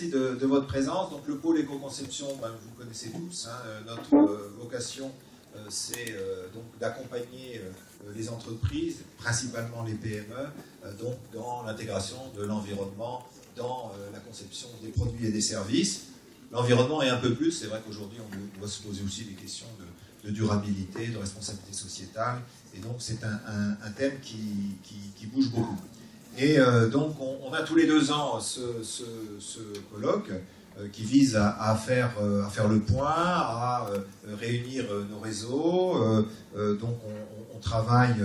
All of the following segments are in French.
merci de votre présence. Donc le pôle éco-conception, vous connaissez tous, hein, notre vocation c'est donc d'accompagner les entreprises, principalement les PME, donc dans l'intégration de l'environnement, dans la conception des produits et des services. L'environnement est un peu plus, c'est vrai qu'aujourd'hui on doit se poser aussi des questions de durabilité, de responsabilité sociétale, et donc c'est un thème qui bouge beaucoup. Et donc on a tous les 2 ans ce colloque qui vise à faire le point, à réunir nos réseaux. Donc on travaille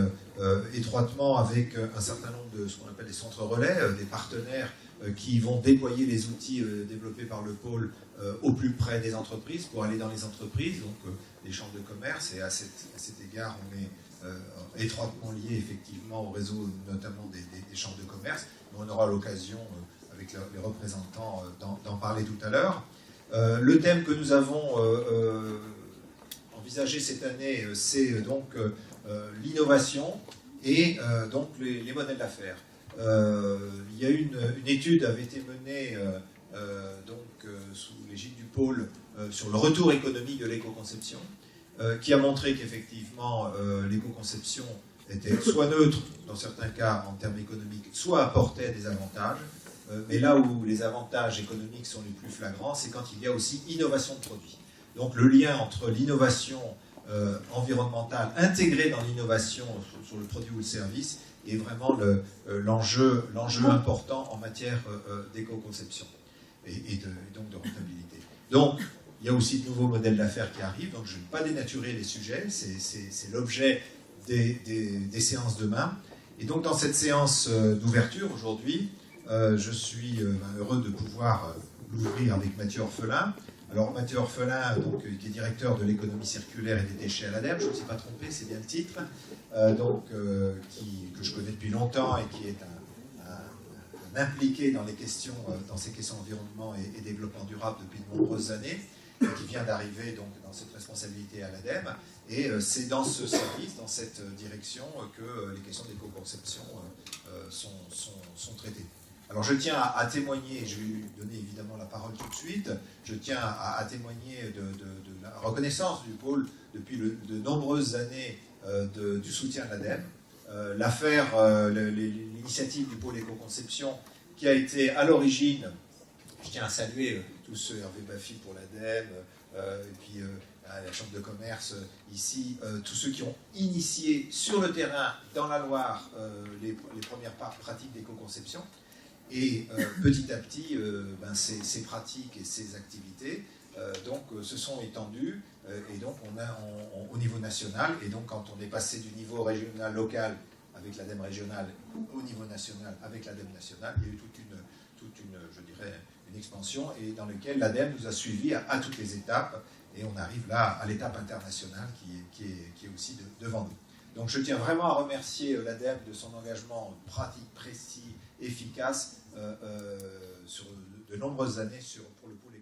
étroitement avec un certain nombre de ce qu'on appelle des centres relais, des partenaires qui vont déployer les outils développés par le pôle au plus près des entreprises, pour aller dans les entreprises, donc les chambres de commerce, et à cet égard on est étroitement lié effectivement au réseau notamment des chambres de commerce. On aura l'occasion avec les représentants d'en parler tout à l'heure. Le thème que nous avons envisagé cette année, c'est donc l'innovation et donc les modèles d'affaires. Il y a une étude avait été menée sous l'égide du pôle sur le retour économique de l'éco-conception, qui a montré qu'effectivement l'éco-conception était soit neutre dans certains cas en termes économiques, soit apportait des avantages. Mais là où les avantages économiques sont les plus flagrants, c'est quand il y a aussi innovation de produits. Donc le lien entre l'innovation environnementale intégrée dans l'innovation sur le produit ou le service est vraiment l'enjeu important en matière d'éco-conception et donc de rentabilité. Donc il y a aussi de nouveaux modèles d'affaires qui arrivent, donc je ne vais pas dénaturer les sujets, c'est l'objet des séances demain. Et donc dans cette séance d'ouverture aujourd'hui, je suis heureux de pouvoir l'ouvrir avec Mathieu Orphelin. Alors Mathieu Orphelin, donc, qui est directeur de l'économie circulaire et des déchets à l'ADEME, je ne me suis pas trompé, c'est bien le titre, que je connais depuis longtemps et qui est un impliqué dans ces questions environnement et développement durable depuis de nombreuses années, qui vient d'arriver donc dans cette responsabilité à l'ADEME. Et c'est dans ce service, dans cette direction, que les questions d'éco-conception sont traitées. Alors je tiens à témoigner, je vais lui donner évidemment la parole tout de suite, je tiens à témoigner de la reconnaissance du pôle depuis de nombreuses années du soutien de l'ADEME. L'initiative du pôle éco-conception qui a été à l'origine, je tiens à saluer tous ceux, Hervé Baffy pour l'ADEME, et puis à la Chambre de commerce ici, tous ceux qui ont initié sur le terrain, dans la Loire, les premières pratiques d'éco-conception. Et petit à petit, ces pratiques et ces activités se sont étendues, et donc au niveau national, et donc quand on est passé du niveau régional local avec l'ADEME régionale au niveau national avec l'ADEME nationale, il y a eu toute une expansion, et dans laquelle l'ADEME nous a suivis à toutes les étapes, et on arrive là à l'étape internationale qui est aussi devant nous. Donc je tiens vraiment à remercier l'ADEME de son engagement pratique, précis, efficace sur de nombreuses années pour le pôle